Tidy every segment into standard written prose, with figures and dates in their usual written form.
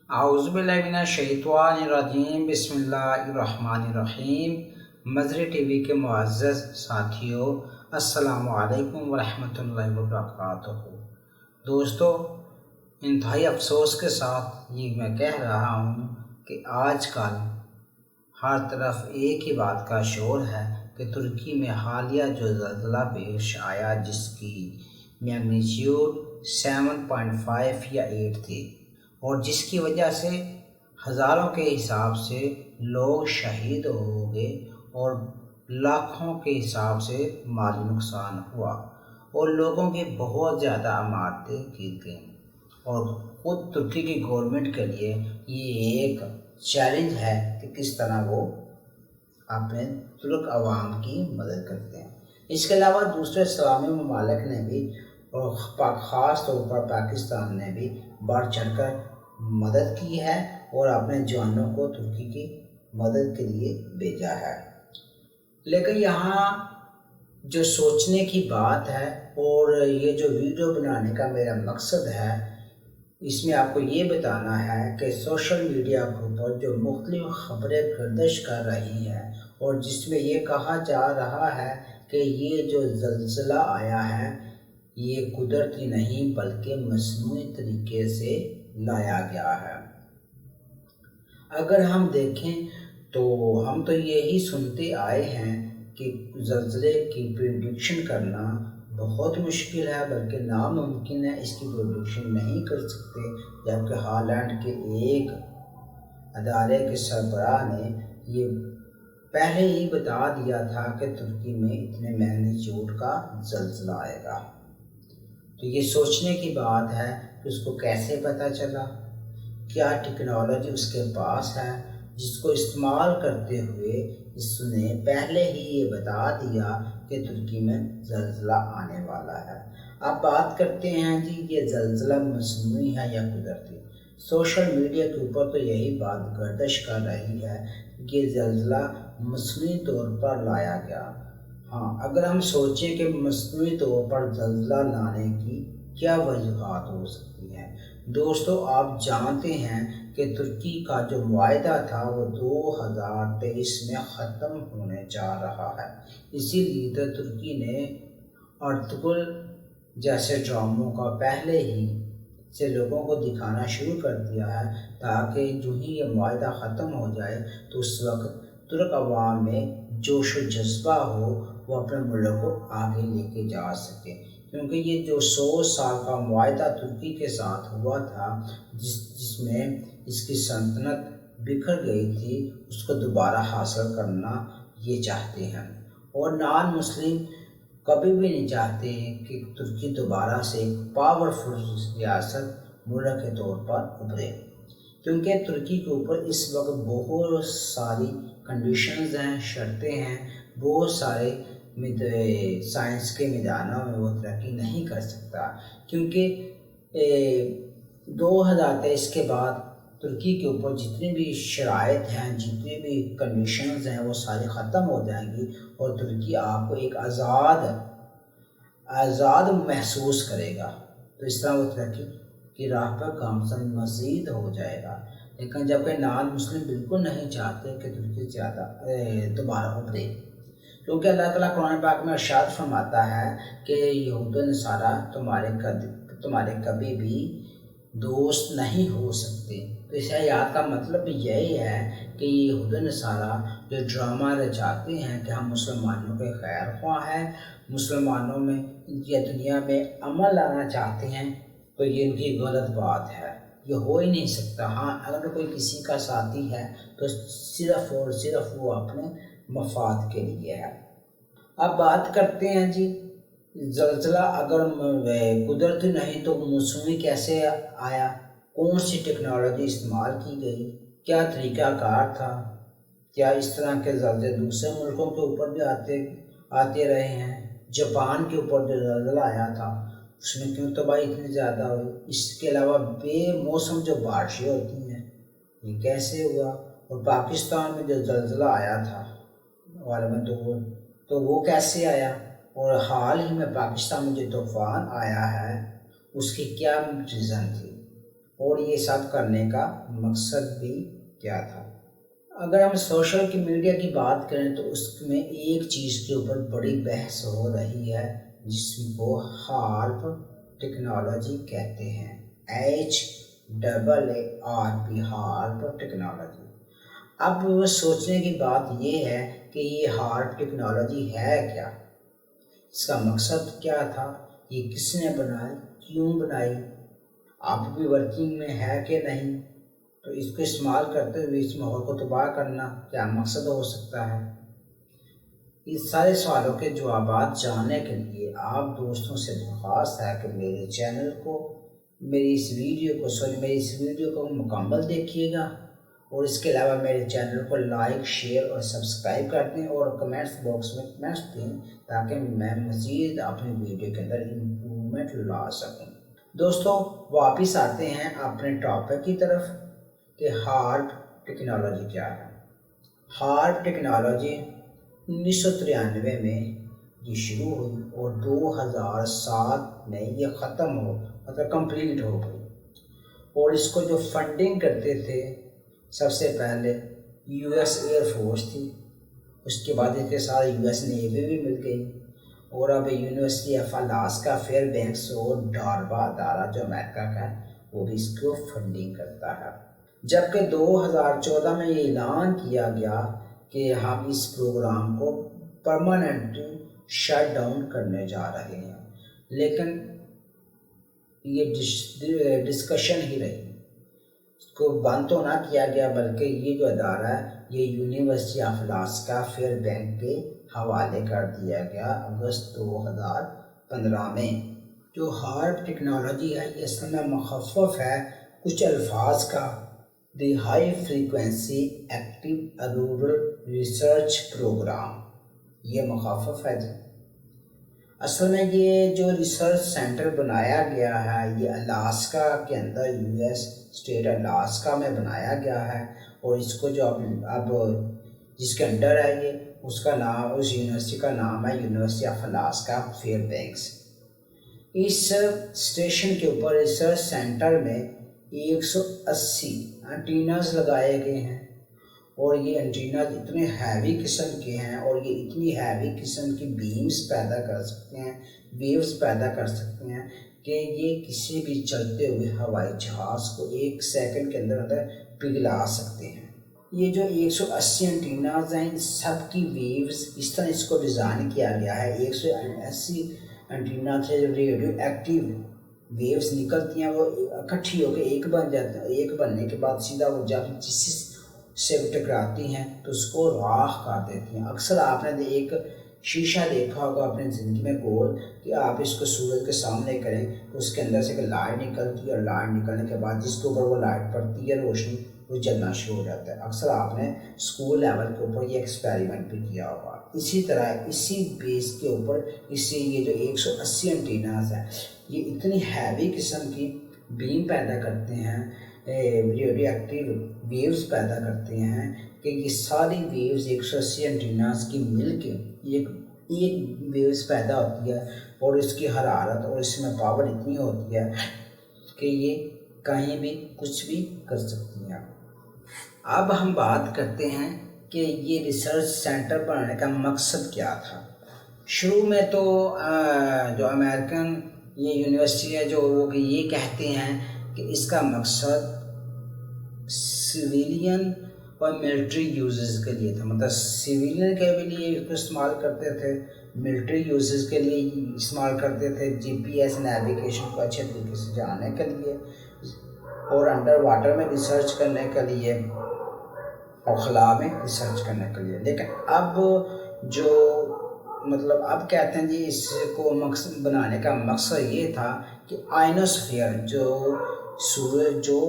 اعوذ باللہ من الشیطان الرجیم، بسم اللہ الرحمن الرحیم۔ مظہر ٹی وی کے معزز ساتھیوں، السلام علیکم ورحمۃ اللہ وبرکاتہ۔ دوستو، انتہائی افسوس کے ساتھ یہ میں کہہ رہا ہوں کہ آج کل ہر طرف ایک ہی بات کا شور ہے کہ ترکی میں حالیہ جو زلزلہ پیش آیا، جس کی میگنیچیوڈ 7.5 یا 8 تھی، اور جس کی وجہ سے ہزاروں کے حساب سے لوگ شہید ہو گئے اور لاکھوں کے حساب سے مالی نقصان ہوا اور لوگوں کی بہت زیادہ عمارتیں گر گئیں، اور خود ترکی کی گورنمنٹ کے لیے یہ ایک چیلنج ہے کہ کس طرح وہ اپنے ترک عوام کی مدد کرتے ہیں۔ اس کے علاوہ دوسرے اسلامی ممالک نے بھی، اور خاص طور پر پاکستان نے بھی بڑھ چڑھ کر مدد کی ہے اور اپنے جوانوں کو ترکی کی مدد کے لیے بھیجا ہے۔ لیکن یہاں جو سوچنے کی بات ہے، اور یہ جو ویڈیو بنانے کا میرا مقصد ہے، اس میں آپ کو یہ بتانا ہے کہ سوشل میڈیا کے اوپر جو مختلف خبریں گردش کر رہی ہیں، اور جس میں یہ کہا جا رہا ہے کہ یہ جو زلزلہ آیا ہے یہ قدرتی نہیں بلکہ مصنوعی طریقے سے لایا گیا ہے۔ اگر ہم دیکھیں تو ہم تو یہی سنتے آئے ہیں کہ زلزلے کی پریڈکشن کرنا بہت مشکل ہے، بلکہ ناممکن ہے، اس کی پریڈکشن نہیں کر سکتے، جبکہ ہالینڈ کے ایک ادارے کے سربراہ نے یہ پہلے ہی بتا دیا تھا کہ ترکی میں اتنے میگنیچیوڈ کا زلزلہ آئے گا۔ تو یہ سوچنے کی بات ہے کہ اس کو کیسے پتہ چلا، کیا ٹیکنالوجی اس کے پاس ہے جس کو استعمال کرتے ہوئے اس نے پہلے ہی یہ بتا دیا کہ ترکی میں زلزلہ آنے والا ہے۔ اب بات کرتے ہیں جی، یہ زلزلہ مصنوعی ہے یا قدرتی؟ سوشل میڈیا کے اوپر تو یہی بات گردش کر رہی ہے کہ یہ زلزلہ مصنوعی طور پر لایا گیا۔ ہاں، اگر ہم سوچیں کہ مصنوعی طور پر زلزلہ لانے کی کیا وجوہات ہو سکتی ہیں، دوستو آپ جانتے ہیں کہ ترکی کا جو معاہدہ تھا وہ 2023 میں ختم ہونے جا رہا ہے۔ اسی لیے تو ترکی نے ارطغرل جیسے ڈراموں کا پہلے ہی سے لوگوں کو دکھانا شروع کر دیا ہے، تاکہ جو ہی یہ معاہدہ ختم ہو جائے تو اس وقت ترک عوام میں جوش و جذبہ ہو، وہ اپنے ملک کو آگے لے کے جا سکے، کیونکہ یہ جو 100 سال کا معاہدہ ترکی کے ساتھ ہوا تھا، جس میں اس کی سلطنت بکھر گئی تھی، اس کو دوبارہ حاصل کرنا یہ چاہتے ہیں، اور نان مسلم کبھی بھی نہیں چاہتے کہ ترکی دوبارہ سے ایک پاورفل ریاست ملک کے طور پر ابھرے، کیونکہ ترکی کے اوپر اس وقت بہت ساری کنڈیشنز ہیں، شرطیں ہیں، بہت سارے سائنس کے میدانوں میں وہ ترقی نہیں کر سکتا، کیونکہ 2023 کے بعد ترکی کے اوپر جتنی بھی شرائط ہیں، جتنی بھی کنڈیشنز ہیں، وہ ساری ختم ہو جائیں گی، اور ترکی آپ کو ایک آزاد محسوس کرے گا، تو اس طرح وہ ترقی کی راہ پر گامزن مزید ہو جائے گا۔ لیکن جبکہ نان مسلم بالکل نہیں چاہتے کہ ترکی زیادہ دوبارہ ابھرے، کیونکہ اللہ تعالیٰ قرآن پاک میں ارشاد فرماتا ہے کہ یہود و نصارہ تمہارے کبھی بھی دوست نہیں ہو سکتے۔ تو اس آیات کا مطلب یہی ہے کہ یہود و نصارہ جو ڈرامہ رچاتے ہیں کہ ہم مسلمانوں کے خیر خواہ ہیں، مسلمانوں میں یا دنیا میں امن لانا چاہتے ہیں، تو یہ ان کی غلط بات ہے، یہ ہو ہی نہیں سکتا۔ ہاں، اگر کوئی کسی کا ساتھی ہے تو صرف اور صرف وہ اپنے مفاد کے لیے ہے۔ اب بات کرتے ہیں جی، زلزلہ اگر قدرتی نہیں تو مصنوعی کیسے آیا؟ کون سی ٹیکنالوجی استعمال کی گئی؟ کیا طریقہ کار تھا؟ کیا اس طرح کے زلزلے دوسرے ملکوں کے اوپر بھی آتے رہے ہیں؟ جاپان کے اوپر جو زلزلہ آیا تھا اس میں کیوں تباہی اتنی زیادہ ہوئی؟ اس کے علاوہ بے موسم جو بارشیں ہوتی ہیں، یہ کیسے ہوا؟ اور پاکستان میں جو زلزلہ آیا تھا غالباً تو وہ کیسے آیا؟ اور حال ہی میں پاکستان میں جو طوفان آیا ہے اس کی کیا ریزن تھی؟ اور یہ سب کرنے کا مقصد بھی کیا تھا۔ اگر ہم سوشل میڈیا کی بات کریں تو اس میں ایک چیز کے اوپر بڑی بحث ہو رہی ہے جس کو ہارپ ٹیکنالوجی کہتے ہیں، HAARP، ہارپ ٹیکنالوجی۔ اب سوچنے کی بات یہ ہے کہ یہ ہارپ ٹیکنالوجی ہے کیا، اس کا مقصد کیا تھا، یہ کس نے بنائی، کیوں بنائی، اب بھی ورکنگ میں ہے کہ نہیں، تو اس کو استعمال کرتے ہوئے اس ماحول کو تباہ کرنا کیا مقصد ہو سکتا ہے۔ اس سارے سوالوں کے جوابات جاننے کے لیے آپ دوستوں سے درخواست ہے کہ میری اس ویڈیو کو مکمل دیکھیے گا، اور اس کے علاوہ میرے چینل کو لائک، شیئر اور سبسکرائب کر دیں، اور کمنٹس باکس میں کمنٹس دیں تاکہ میں مزید اپنی ویڈیو کے اندر امپرومنٹ لا سکوں۔ دوستوں، واپس آتے ہیں اپنے ٹاپک کی طرف کہ ہارپ ٹیکنالوجی کیا ہے۔ ہارپ ٹیکنالوجی 1993 میں یہ شروع ہوئی اور 2007 میں یہ کمپلیٹ ہو گئی، اور اس کو جو فنڈنگ کرتے تھے سب سے پہلے US ایئر فورس تھی، اس کے بعد اس کے ساتھ US نیوی بھی مل گئی، اور اب university of Alaska Fairbanks اور ڈارپا ادارہ جو امریکہ کا ہے وہ بھی اس کو فنڈنگ کرتا ہے۔ جبکہ 2014 میں یہ اعلان کیا گیا کہ ہم اس پروگرام کو پرماننٹلی شٹ ڈاؤن کرنے جا رہے ہیں، لیکن یہ ڈسکشن ہی رہی، اس کو بند تو نہ کیا گیا، بلکہ یہ جو ادارہ ہے یہ university of Alaska Fairbank کے حوالے کر دیا گیا اگست 2015 میں۔ جو ہارپ ٹیکنالوجی ہے یہ اصل میں مخفف ہے کچھ الفاظ کا، the high frequency active auroral research program, یہ مخفف ہے جی۔ اصل میں یہ جو ریسرچ سینٹر بنایا گیا ہے یہ الاسکا کے اندر US اسٹیٹ الاسکا میں بنایا گیا ہے، اور اس کو جو اب جس کے انڈر ہے یہ اس یونیورسٹی کا نام ہے university of Alaska Fairbanks. اس اسٹیشن کے اوپر ریسرچ سینٹر میں 180 اینٹیناز لگائے گئے ہیں، اور یہ اینٹیناز اتنے ہیوی قسم کے ہیں، اور یہ اتنی ہیوی قسم کی بیمز پیدا کر سکتے ہیں، ویوز پیدا کر سکتے ہیں کہ یہ کسی بھی چلتے ہوئے ہوائی جہاز کو 1 سیکنڈ کے اندر پگھلا سکتے ہیں۔ یہ جو 180 اینٹیناز ہیں ان سب کی ویوز اس طرح اس کو ڈیزائن کیا گیا ہے، 180 اینٹینا سے ریڈیو ایکٹیو ویوز نکلتی ہیں، وہ اکٹھی ہو کے ایک بن جاتے ہیں، ایک بننے کے بعد سیدھا وہ جب جس سے ٹکراتی ہیں تو اس کو راکھ کر دیتی ہیں۔ اکثر آپ نے ایک شیشہ دیکھا ہوگا اپنی زندگی میں گول کہ آپ اس کو سورج کے سامنے کریں تو اس کے اندر سے ایک لائٹ نکلتی ہے، اور لائٹ نکلنے کے بعد جس کے اوپر وہ لائٹ پڑتی ہے روشنی وہ جلنا شروع ہو جاتا ہے۔ اکثر آپ نے اسکول لیول کے اوپر یہ ایکسپیریمنٹ بھی کیا ہوگا۔ اسی طرح اسی بیس کے اوپر یہ جو 180 اینٹیناز ہیں یہ اتنی ہیوی قسم کی بیم پیدا کرتے ہیں، ریڈیو ایکٹیو ویوز پیدا کرتے ہیں کہ یہ ساری ویوز 180 اینٹیناز کی مل کے ایک ویوز پیدا ہوتی ہے، اور اس کی حرارت اور اس میں پاور اتنی ہوتی ہے کہ یہ کہیں بھی کچھ بھی کر سکتی ہیں۔ اب ہم بات کرتے ہیں کہ یہ ریسرچ سینٹر بنانے کا مقصد کیا تھا۔ شروع میں تو جو امریکن یہ یونیورسٹی ہے جو وہ یہ کہتے ہیں کہ اس کا مقصد سویلین اور ملٹری یوزز کے لیے تھا، مطلب سویلین کے بھی لیے اس کو استعمال کرتے تھے، ملٹری یوزز کے لیے استعمال کرتے تھے، GPS نیویگیشن کو اچھے طریقے سے جاننے کے لیے، اور انڈر واٹر میں ریسرچ کرنے کے لیے، اور خلا میں ریسرچ کرنے کے لیے۔ لیکن اب اب کہتے ہیں جی اس کو مقصد بنانے کا مقصد یہ تھا کہ آئنوسفیئر جو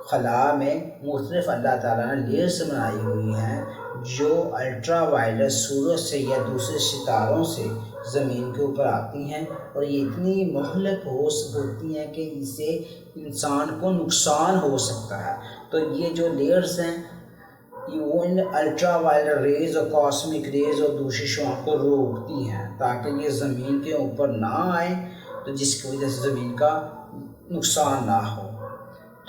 خلا میں مختلف اللہ تعالیٰ نے لیئرز بنائی ہوئی ہیں جو الٹرا وائلٹ سورج سے یا دوسرے ستاروں سے زمین کے اوپر آتی ہیں، اور یہ اتنی مہلک ہوتی ہیں کہ اس سے انسان کو نقصان ہو سکتا ہے۔ تو یہ جو لیئرز ہیں وہ ان الٹرا وائلٹ ریز اور کاسمک ریز اور دوسری شعاؤں کو روکتی ہیں تاکہ یہ زمین کے اوپر نہ آئیں، تو جس کی وجہ سے زمین کا نقصان نہ ہو۔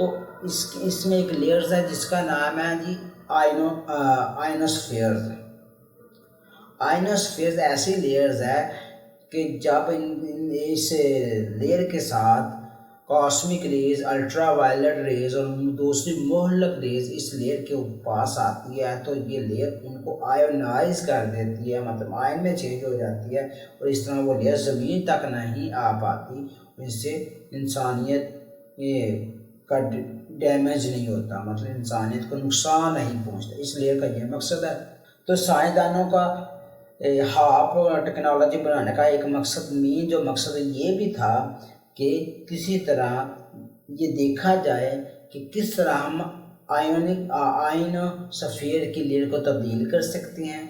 تو اس میں ایک لیئرز ہے جس کا نام ہے جی آئنوسفیئرز۔ آئنوسفیئرز ایسی لیئرز ہے کہ جب اس لیئر کے ساتھ cosmic rays, ultraviolet rays اور دوسری مہلک ریز اس لیئر کے پاس آتی ہے تو یہ لیئر ان کو آئونائز کر دیتی ہے، مطلب آئن میں چینج ہو جاتی ہے، اور اس طرح وہ لیئر زمین تک نہیں آ پاتی، اس سے انسانیت کا ڈیمیج نہیں ہوتا، مطلب انسانیت کو نقصان نہیں پہنچتا۔ اس لیئر کا یہ مقصد ہے۔ تو سائنسدانوں کا ہاپ ٹیکنالوجی بنانے کا ایک مقصد جو مقصد یہ بھی تھا کہ کسی طرح یہ دیکھا جائے کہ کس طرح ہم آئنوسفیئر کی لیئر کو تبدیل کر سکتے ہیں،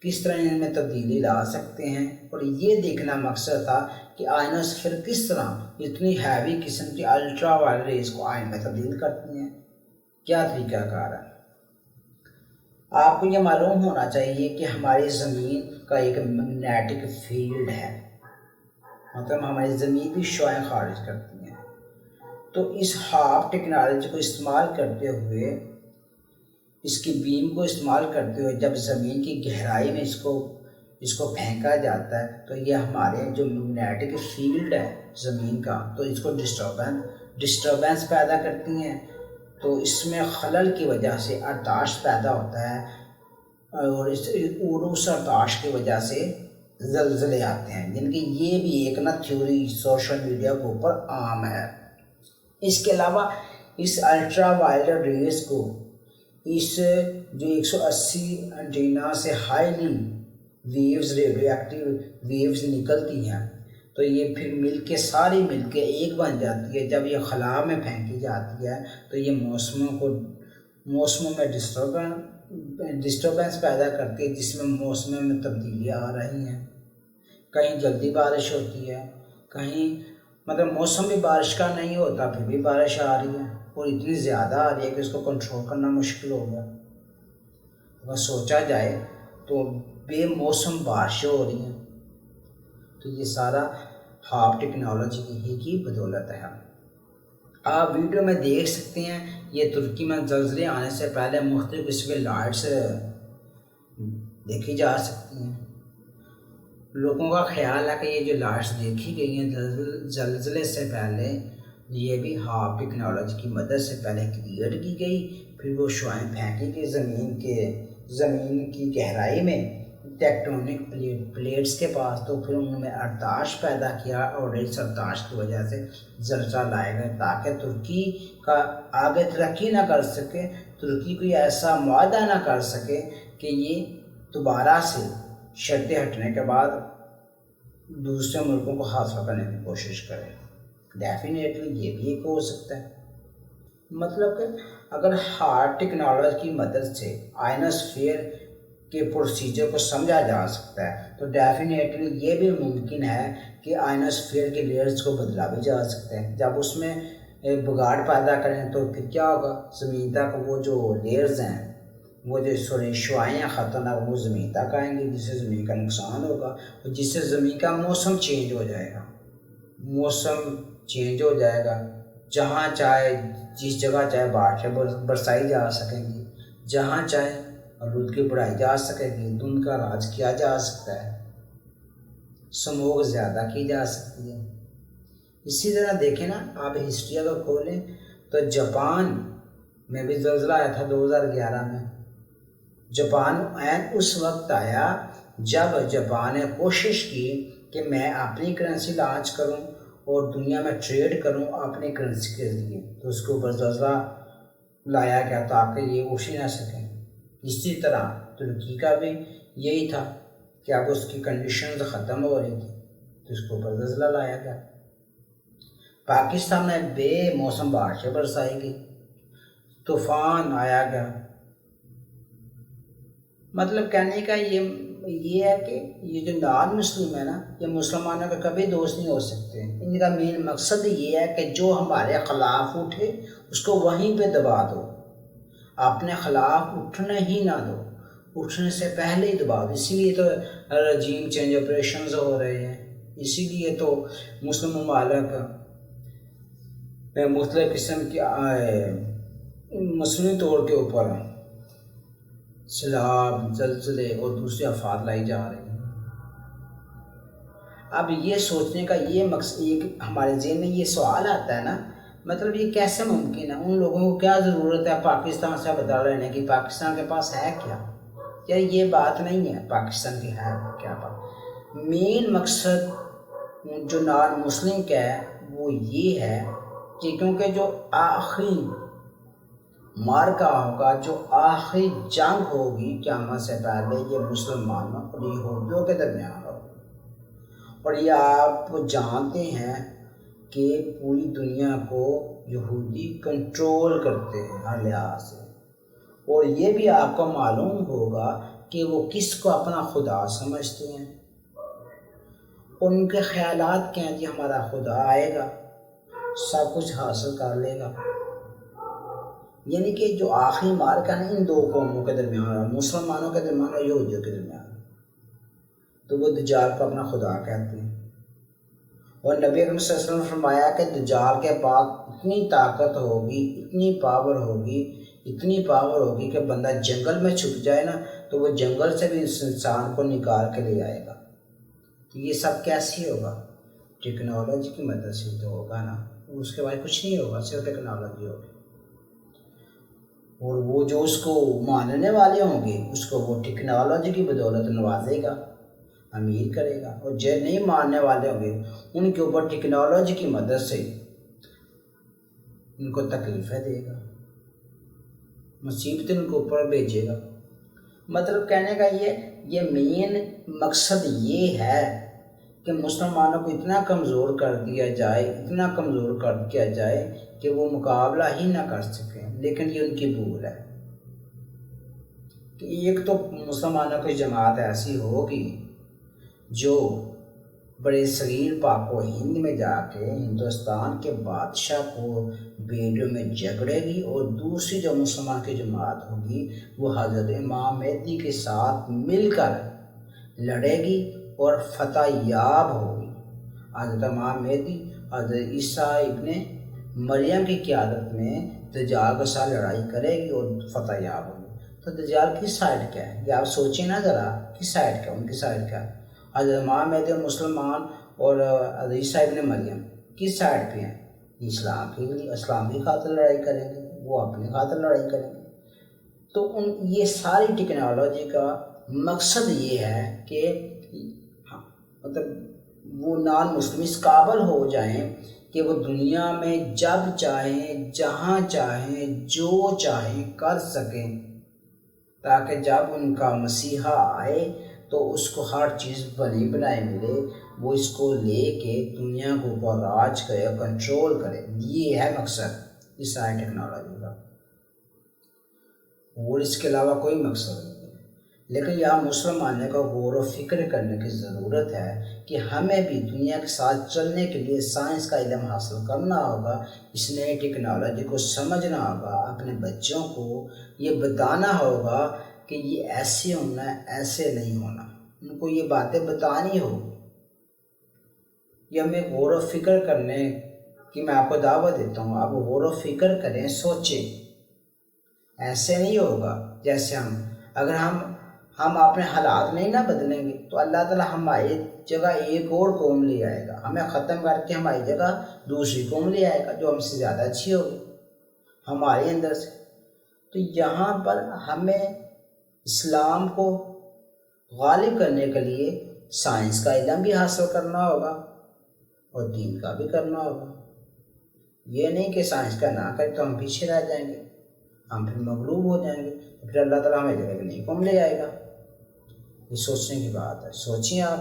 کس طرح ان میں تبدیلی لا سکتے ہیں، اور یہ دیکھنا مقصد تھا کہ آئنوسفیئر کس طرح اتنی ہیوی قسم کی الٹرا وائلٹ ریز کو آئن میں تبدیل کرتی ہیں، کیا طریقہ کار ہے۔ آپ کو یہ معلوم ہونا چاہیے کہ ہماری زمین کا ایک میگنیٹک فیلڈ ہے، مطلب ہماری زمین بھی شعاعیں خارج کرتی ہیں۔ تو اس ہاپ ٹیکنالوجی کو استعمال کرتے ہوئے، اس کی بیم کو استعمال کرتے ہوئے جب زمین کی گہرائی میں اس کو پھینکا جاتا ہے تو یہ ہمارے جو میگنیٹک فیلڈ ہے زمین کا، تو اس کو ڈسٹربنس پیدا کرتی ہیں، تو اس میں خلل کی وجہ سے ارتعاش پیدا ہوتا ہے، اور اس ارتعاش کی وجہ سے زلزلے آتے ہیں، جن کی یہ بھی ایک تھیوری سوشل میڈیا کے اوپر عام ہے۔ اس کے علاوہ اس الٹرا وائلٹ ریز کو اس جو 180 اینٹینا سے highly waves, radioactive waves نکلتی ہیں، تو یہ پھر ساری مل کے ایک بن جاتی ہے۔ جب یہ خلا میں پھینکی جاتی ہے تو یہ موسموں میں ڈسٹربنس پیدا کرتی ہے، جس میں موسموں میں تبدیلیاں آ رہی ہیں، کہیں جلدی بارش ہوتی ہے، کہیں مطلب موسم بھی بارش کا نہیں ہوتا پھر بھی بارش آ رہی ہے، اور اتنی زیادہ آ رہی ہے کہ اس کو کنٹرول کرنا مشکل ہو گیا۔ اگر سوچا جائے تو بے موسم بارشیں ہو رہی ہیں، تو یہ سارا ہاپ ٹیکنالوجی کی بدولت ہے۔ آپ ویڈیو میں دیکھ سکتے ہیں، یہ ترکی میں زلزلے آنے سے پہلے مختلف قسم کے لائٹس دیکھی جا سکتی ہیں۔ لوگوں کا خیال ہے کہ یہ جو لائٹس دیکھی گئی ہیں زلزلے سے پہلے، یہ بھی ہاپ ٹیکنالوجی کی مدد سے پہلے کریٹ کی گئی، پھر وہ شعاعیں پھینکی گئی زمین کی گہرائی میں ٹیکٹونک پلیٹس کے پاس، تو پھر انہوں نے ارتعاش پیدا کیا، اور اس ارتعاش کی وجہ سے زلزلہ لائے گئے تاکہ ترکی کا آگے ترقی نہ کر سکے، ترکی کوئی ایسا معاہدہ نہ کر سکے کہ یہ دوبارہ سے شرطیں ہٹنے کے بعد دوسرے ملکوں کو حاصل کرنے کی کوشش کرے۔ ڈیفینیٹلی یہ بھی ایک ہو سکتا ہے، مطلب کہ اگر ہارڈ ٹیکنالوجی کی مدد سے آئنوسفیئر کے پروسیجر کو سمجھا جا سکتا ہے تو ڈیفینیٹلی یہ بھی ممکن ہے کہ آئنوسفیئر کے لیئرز کو بدلا بھی جا سکتے ہیں۔ جب اس میں بگاڑ پیدا کریں تو پھر کیا ہوگا، زمین تک وہ جو لیئرز ہیں، وہ جو شعاعیں خطرناک، وہ زمین تک آئیں گی، جس سے زمین کا نقصان ہوگا، اور جس سے زمین کا موسم چینج ہو جائے گا، جہاں چاہے جس جگہ چاہے بارشیں برسائی جا سکیں گی، جہاں چاہے آلودگی بڑھائی جا سکے گی، دھند کا راج کیا جا سکتا ہے، سموگ زیادہ کی جا سکتی ہے۔ اسی طرح دیکھیں نا، آپ ہسٹری اگر کھولیں تو جاپان میں بھی زلزلہ آیا تھا 2011 میں۔ جاپان اس وقت آیا جب جاپان نے کوشش کی کہ میں اپنی کرنسی لانچ کروں اور دنیا میں ٹریڈ کروں اپنی کرنسی کے ذریعے، تو اس کے اوپر زلزلہ لایا گیا تاکہ یہ اٹھ ہی نہ سکیں۔ اسی طرح ترکی کا بھی یہی تھا کہ اب اس کی کنڈیشنز ختم ہو رہی تھی تو اس کے اوپر زلزلہ لایا گیا۔ پاکستان میں بے موسم بارشیں برسائی گئی، طوفان آیا گیا۔ مطلب کہنے کا یہ ہے کہ یہ جو نان مسلم ہے نا، یہ مسلمانوں کے کبھی دوست نہیں ہو سکتے۔ ان کا مین مقصد یہ ہے کہ جو ہمارے خلاف اٹھے اس کو وہیں پہ دبا دو، اپنے خلاف اٹھنے ہی نہ دو، اٹھنے سے پہلے ہی دبا دو۔ اسی لیے تو رجیم چینج آپریشنز ہو رہے ہیں، اسی لیے تو مسلم ممالک میں مختلف قسم کی مصنوعی طور کے اوپر سیلاب، زلزلے اور دوسرے آفات لائی جا رہی ہیں۔ اب یہ سوچنے کا یہ مقصد، ہمارے ذہن میں یہ سوال آتا ہے نا، مطلب یہ کیسے ممکن ہے؟ ان لوگوں کو کیا ضرورت ہے پاکستان سے بدلا لینے کی؟ پاکستان کے پاس ہے کیا؟ یا یہ بات نہیں ہے پاکستان کی ہے کیا بات؟ مین مقصد جو نان مسلم کا ہے وہ یہ ہے کہ کیونکہ جو آخری مارکا ہوگا، جو آخری جنگ ہوگی قیامت سے پہلے، یہ مسلمانوں اور یہودیوں کے درمیان ہوگی۔ اور یہ آپ جانتے ہیں کہ پوری دنیا کو یہودی کنٹرول کرتے ہیں ہر لحاظ سے، اور یہ بھی آپ کو معلوم ہوگا کہ وہ کس کو اپنا خدا سمجھتے ہیں۔ ان کے خیالات کیا ہیں؟ جی ہمارا خدا آئے گا، سب کچھ حاصل کر لے گا۔ یعنی کہ جو آخری مارکا ہے ان دو قوموں کے درمیان، مسلمانوں کے درمیان اور یہودیوں کے درمیان، تو وہ دجال کو اپنا خدا کہتے ہیں۔ اور نبی اکرم صلی اللہ علیہ وسلم نے فرمایا کہ دجال کے پاس اتنی طاقت ہوگی، اتنی پاور ہوگی کہ بندہ جنگل میں چھپ جائے نا تو وہ جنگل سے بھی اس انسان کو نکال کے لے آئے گا۔ تو یہ سب کیسے ہوگا؟ ٹیکنالوجی کی مدد سے تو ہوگا نا، اس کے بعد کچھ نہیں ہوگا، صرف ٹیکنالوجی ہوگی۔ اور وہ جو اس کو ماننے والے ہوں گے اس کو وہ ٹیکنالوجی کی بدولت نوازے گا، امیر کرے گا، اور جو نہیں ماننے والے ہوں گے ان کے اوپر ٹیکنالوجی کی مدد سے ان کو تکلیفیں دے گا، مصیبتیں ان کے اوپر بھیجے گا۔ مطلب کہنے کا یہ مین مقصد یہ ہے کہ مسلمانوں کو اتنا کمزور کر دیا جائے کہ وہ مقابلہ ہی نہ کر سکیں۔ لیکن یہ ان کی بھول ہے کہ ایک تو مسلمانوں کی جماعت ایسی ہوگی جو بڑے صغیر پاک و ہند میں جا کے ہندوستان کے بادشاہ کو بیڑیوں میں جھگڑے گی، اور دوسری جو مسلمان کی جماعت ہوگی وہ حضرت امام مہدی کے ساتھ مل کر لڑے گی اور فتح یاب ہوگی۔ حضرت امام مہدی حضرت عیسیٰ ابن مریم کی قیادت میں دجال کے ساتھ لڑائی کرے گی اور فتح یاب ہوگی۔ تو دجال کس سائڈ کا ہے؟ یہ آپ سوچیں نا ذرا، کس سائڈ کا؟ ان کی سائڈ کا ہے۔ حضرت امام مہدی مسلمان اور حضرت عیسیٰ ابن مریم کس سائڈ پہ ہیں؟ اسلام کی خاطر لڑائی کریں گے، وہ اپنی خاطر لڑائی کریں گے۔ تو یہ ساری ٹیکنالوجی کا مقصد یہ ہے کہ مطلب وہ نان مسلم اس قابل ہو جائیں کہ وہ دنیا میں جب چاہیں، جہاں چاہیں، جو چاہیں کر سکیں، تاکہ جب ان کا مسیحا آئے تو اس کو ہر چیز بنی بنائی ملے، وہ اس کو لے کے دنیا کو اوپر راج کرے، کنٹرول کرے۔ یہ ہے مقصد اس ساری ٹیکنالوجی کا، اور اس کے علاوہ کوئی مقصد نہیں ہے۔ لیکن یہاں مسلمانوں کو غور و فکر کرنے کی ضرورت ہے کہ ہمیں بھی دنیا کے ساتھ چلنے کے لیے سائنس کا علم حاصل کرنا ہوگا، اس نئے ٹیکنالوجی کو سمجھنا ہوگا، اپنے بچوں کو یہ بتانا ہوگا کہ یہ ایسے ہونا ہے، ایسے نہیں ہونا، ان کو یہ باتیں بتانی ہوگی۔ یہ ہمیں غور و فکر کرنے کی میں آپ کو دعوت دیتا ہوں، آپ غور و فکر کریں، سوچیں۔ ایسے نہیں ہوگا جیسے اگر ہم اپنے حالات نہیں نہ بدلیں گے تو اللہ تعالیٰ ہماری جگہ ایک اور قوم لے آئے گا، ہمیں ختم کر کے ہماری جگہ دوسری قوم لے آئے گا جو ہم سے زیادہ اچھی ہوگی ہمارے اندر سے۔ تو یہاں پر ہمیں اسلام کو غالب کرنے کے لیے سائنس کا علم بھی حاصل کرنا ہوگا اور دین کا بھی کرنا ہوگا۔ یہ نہیں کہ سائنس کا نہ کریں تو ہم پیچھے رہ جائیں گے، ہم پھر مغلوب ہو جائیں گے، پھر اللہ تعالیٰ ہمیں جگہ نہیں قوم لے آئے گا۔ یہ سوچنے کی بات ہے، سوچیں آپ،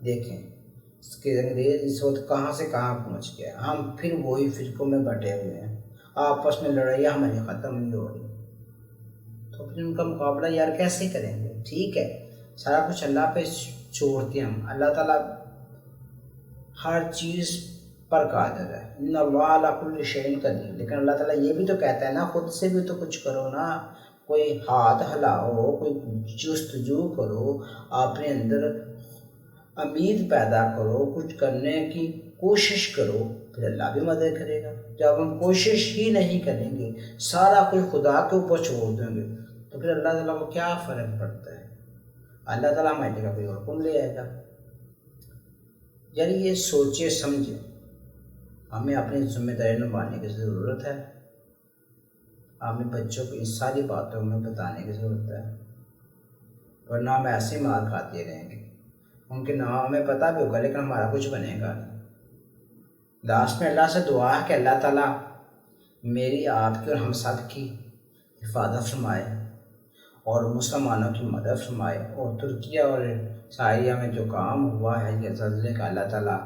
دیکھیں اس کے انگریز اس وقت کہاں سے کہاں پہنچ گیا، ہم پھر وہی فرقوں میں بٹے ہوئے ہیں، آپس میں لڑائیاں ہماری ختم نہیں ہو رہی، تو پھر ان کا مقابلہ یار کیسے کریں گے؟ ٹھیک ہے، سارا کچھ اللہ پہ چھوڑتے ہیں ہم، اللہ تعالیٰ ہر چیز پر قادر ہے، ان اللہ علی کل شیء قدیر، لیکن اللہ تعالیٰ یہ بھی تو کہتا ہے نا خود سے بھی تو کچھ کرو نا، کوئی ہاتھ ہلاؤ، کوئی جستجو کرو، اپنے اندر امید پیدا کرو، کچھ کرنے کی کوشش کرو، پھر اللہ بھی مدد کرے گا۔ جب ہم کوشش ہی نہیں کریں گے، سارا کچھ خدا کے اوپر چھوڑ دیں گے، تو پھر اللہ تعالیٰ کو کیا فرق پڑتا ہے؟ اللہ تعالیٰ ہماری جگہ کوئی اور حکم لے آئے گا۔ یعنی یہ سوچے سمجھے ہمیں اپنی ذمہ داری نبھانے کی ضرورت ہے۔ ہمیں بچوں کو ان ساری باتوں میں بتانے کی ضرورت ہے، ورنہ ہم ایسے ہی مار کھاتے رہیں گے۔ ان کے نام ہمیں پتہ بھی ہوگا لیکن ہمارا کچھ بنے گا نہیں۔ لاسٹ میں اللہ سے دعا ہے کہ اللہ تعالیٰ میری، آپ کی اور ہم سب کی حفاظت فرمائے اور مسلمانوں کی مدد فرمائے، اور ترکیہ اور سائریہ میں جو کام ہوا ہے یہ زلزلے کا، اللہ تعالیٰ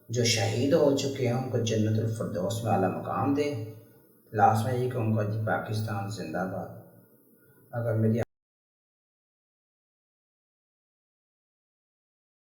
جو شہید ہو چکے ہیں ان کو جنت الفردوس میں اعلیٰ مقام دے۔ لاسٹ میں یہ کہوں گا جی پاکستان زندہ باد۔ اگر میری